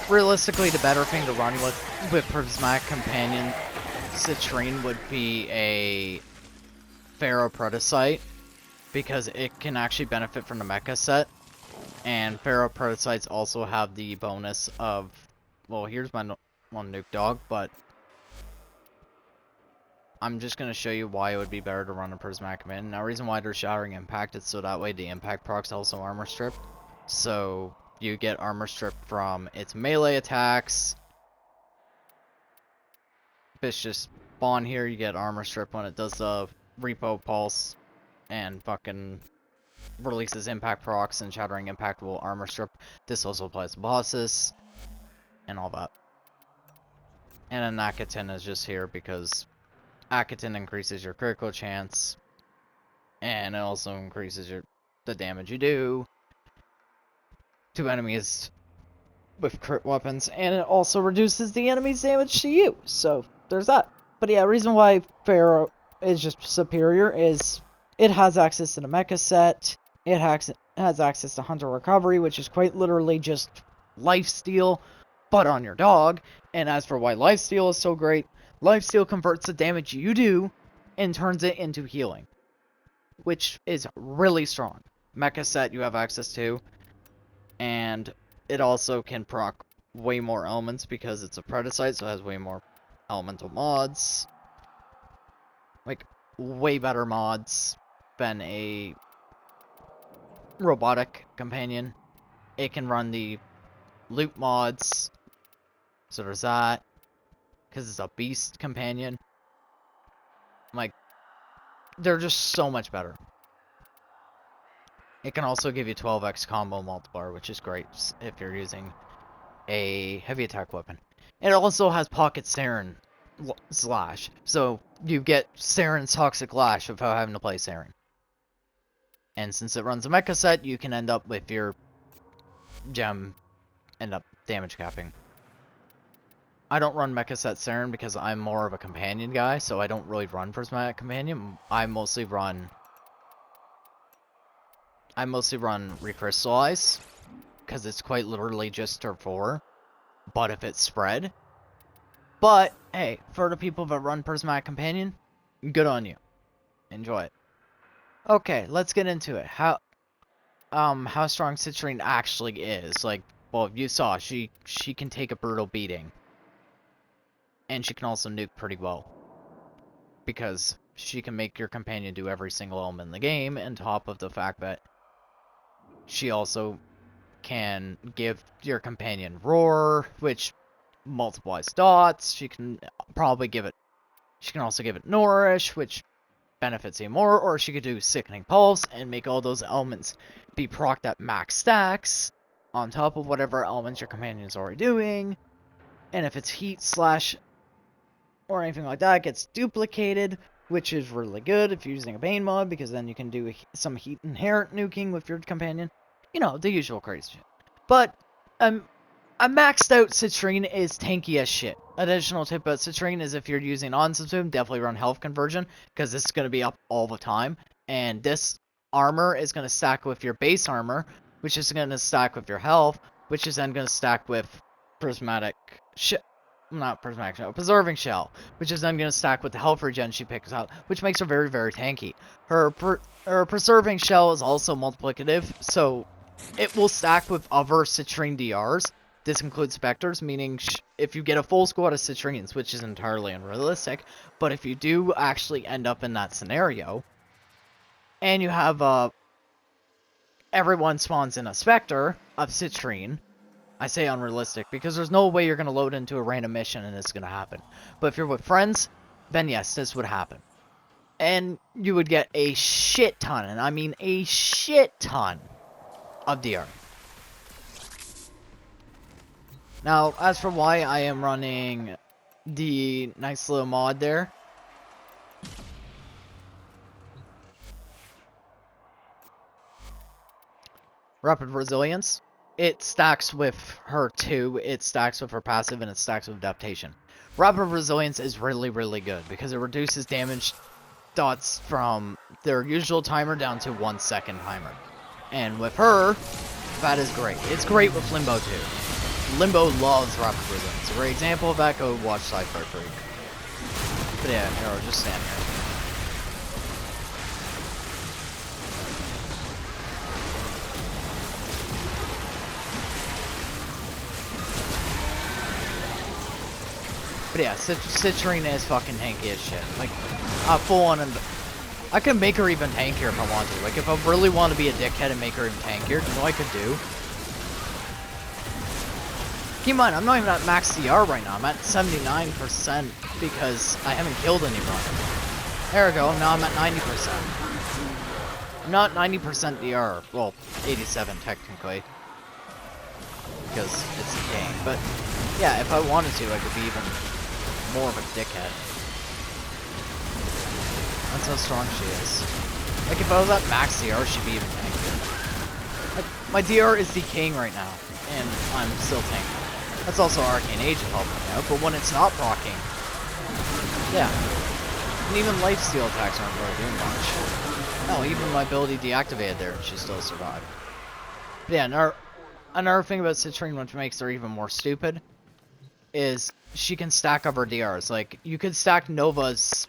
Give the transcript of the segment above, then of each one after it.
realistically, the better thing to run with Prismatic Companion Citrine would be a Ferroprotocyte, because it can actually benefit from the mecha set. And Ferroprotocytes also have the bonus of, well, here's my one nuke dog, but I'm just going to show you why it would be better to run a Prismatic Companion. Now, the reason why they're Shattering Impact is so that way the impact procs also armor strip. So you get armor strip from its melee attacks. Bitch just spawn here, you get armor strip when it does the repo pulse and fucking releases impact procs, and Shattering Impact will armor strip. This also applies to bosses and all that. And then Akitin is just here because Akitin increases your critical chance, and it also increases the damage you do to enemies with crit weapons, and it also reduces the enemy's damage to you. So there's that. But yeah, the reason why Pharaoh is just superior is it has access to the mecha set. It has access to Hunter Recovery, which is quite literally just lifesteal, but on your dog. And as for why lifesteal is so great, lifesteal converts the damage you do and turns it into healing, which is really strong. Mecha set you have access to, and it also can proc way more elements because it's a Protocyte, so it has way more elemental mods. Like, way better mods than a robotic companion. It can run the loot mods, so there's that, because it's a beast companion. Like, they're just so much better. It can also give you 12x combo multiplier, which is great if you're using a heavy attack weapon. It also has pocket Sarin slash, so you get Sarin's toxic lash without having to play Sarin. And since it runs a mecha set, you can end up with your gem end up damage capping. I don't run mecha set Sarin because I'm more of a companion guy, so I don't really run Prismatic Companion. I mostly run Recrystallize, because it's quite literally just Turf 4, but if it's spread. But, hey, for the people that run Prismatic Companion, good on you. Enjoy it. Okay, let's get into it. How strong Citrine actually is. Like, well, you saw, she can take a brutal beating. And she can also nuke pretty well. Because she can make your companion do every single element in the game, on top of the fact that she also can give your companion Roar, which multiplies dots. She can also give it Nourish, which benefits you more, or she could do Sickening Pulse and make all those elements be procced at max stacks on top of whatever elements your companion is already doing. And if it's Heat Slash or anything like that, it gets duplicated, which is really good if you're using a Bane mod, because then you can do some Heat Inherent nuking with your companion. You know, the usual crazy shit. But a maxed out Citrine is tanky as shit. Additional tip about Citrine is if you're using on-subsume, definitely run health conversion, because this is going to be up all the time. And this armor is going to stack with your base armor, which is going to stack with your health, which is then going to stack with Preserving Shell, which is then going to stack with the health regen she picks out, which makes her very, very tanky. Her Preserving Shell is also multiplicative, so it will stack with other Citrine DRs. This includes Spectres, meaning if you get a full squad of Citrines, which is entirely unrealistic, but if you do actually end up in that scenario, and you have everyone spawns in a Spectre of Citrine, I say unrealistic, because there's no way you're going to load into a random mission and it's going to happen. But if you're with friends, then yes, this would happen. And you would get a shit ton, and I mean a shit ton, of DR. Now, as for why I am running the nice little mod there, Rapid Resilience, it stacks with her too. It stacks with her passive, and it stacks with Adaptation. Rapid Resilience is really, really good because it reduces damage dots from their usual timer down to 1 second timer. And with her, that is great. It's great with Limbo too. Limbo loves rapid resilience. A great example of that, go watch Sci-Fi Freak. But yeah, Arrow, just stand here. But yeah, Citrine is fucking tanky as shit. Like, full on, and I can make her even tankier if I want to. Like, if I really want to be a dickhead and make her even tankier, you know what I could do? Keep in mind, I'm not even at max CR right now. I'm at 79% because I haven't killed anyone. There we go. Now I'm at 90%. I'm not 90% DR. Well, 87 technically. Because it's a game. But, yeah, if I wanted to, I could be even more of a dickhead. That's how strong she is. Like, if I was at max DR, she'd be even tankier. Like, my DR is decaying right now, and I'm still tanking. That's also Arcane Age helping out, but when it's not proccing, yeah. And even lifesteal attacks aren't really doing much. No, even my ability deactivated there, and she still survived. But yeah, another thing about Citrine, which makes her even more stupid, is she can stack up her DRs. Like, you could stack Nova's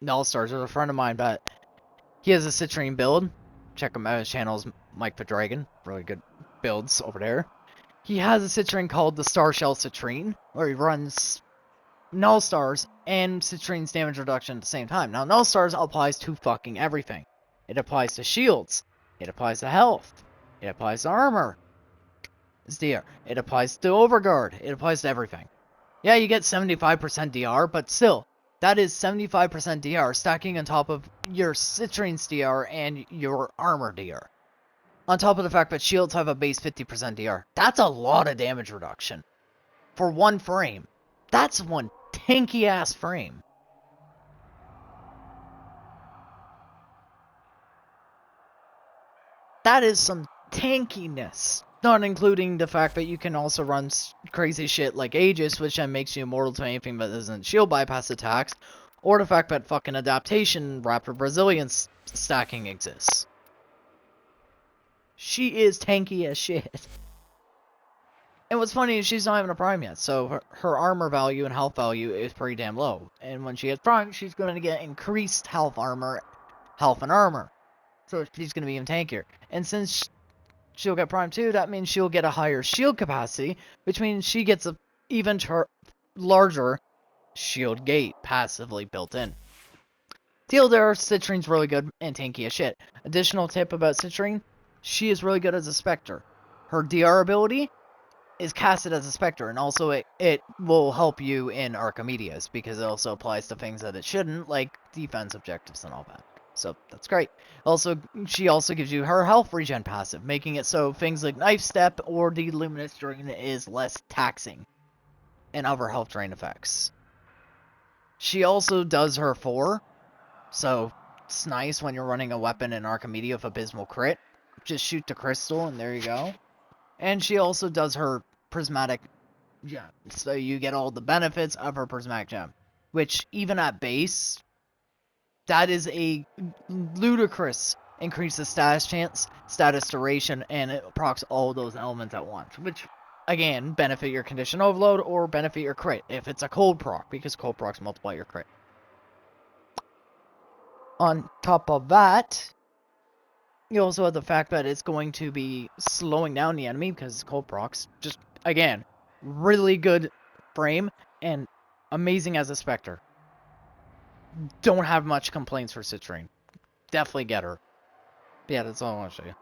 Null Stars. There's a friend of mine, but he has a Citrine build. Check him out, his channel's Mike the Dragon. Really good builds over there. He has a Citrine called the Star Shell Citrine, where he runs Null Stars and Citrine's damage reduction at the same time. Now, Null Stars applies to fucking everything. It applies to shields. It applies to health. It applies to armor. It's DR. It applies to Overguard. It applies to everything. Yeah, you get 75% DR, but still, that is 75% DR stacking on top of your Citrine's DR and your armor DR. On top of the fact that shields have a base 50% DR. That's a lot of damage reduction. For one frame. That's one tanky ass frame. That is some tankiness. Not including the fact that you can also run crazy shit like Aegis, which then makes you immortal to anything that isn't shield bypass attacks. Or the fact that fucking adaptation, rapid resilience stacking exists. She is tanky as shit. And what's funny is she's not even a prime yet, so her armor value and health value is pretty damn low. And when she gets prime, she's going to get increased health and armor. So she's going to be even tankier. And since she'll get prime too, that means she'll get a higher shield capacity, which means she gets a even larger shield gate passively built in. Deal there, Citrine's really good and tanky as shit. Additional tip about Citrine, she is really good as a Spectre. Her DR ability is casted as a Spectre, and also it will help you in Archimedias, because it also applies to things that it shouldn't, like defense objectives and all that. So, that's great. Also, she also gives you her health regen passive, making it so things like Knife Step or the Luminous Drain is less taxing, and other health drain effects. She also does her 4, so it's nice when you're running a weapon in Archimedia with Abysmal Crit. Just shoot the crystal, and there you go. And she also does her Prismatic Gem, so you get all the benefits of her Prismatic Gem. Which, even at base, that is a ludicrous increase of status chance, status duration, and it procs all those elements at once. Which, again, benefit your Condition Overload or benefit your crit, if it's a cold proc, because cold procs multiply your crit. On top of that, you also have the fact that it's going to be slowing down the enemy because it's cold procs. Just, again, really good frame and amazing as a Spectre. Don't have much complaints for Citrine. Definitely get her. But yeah, that's all I want to show you.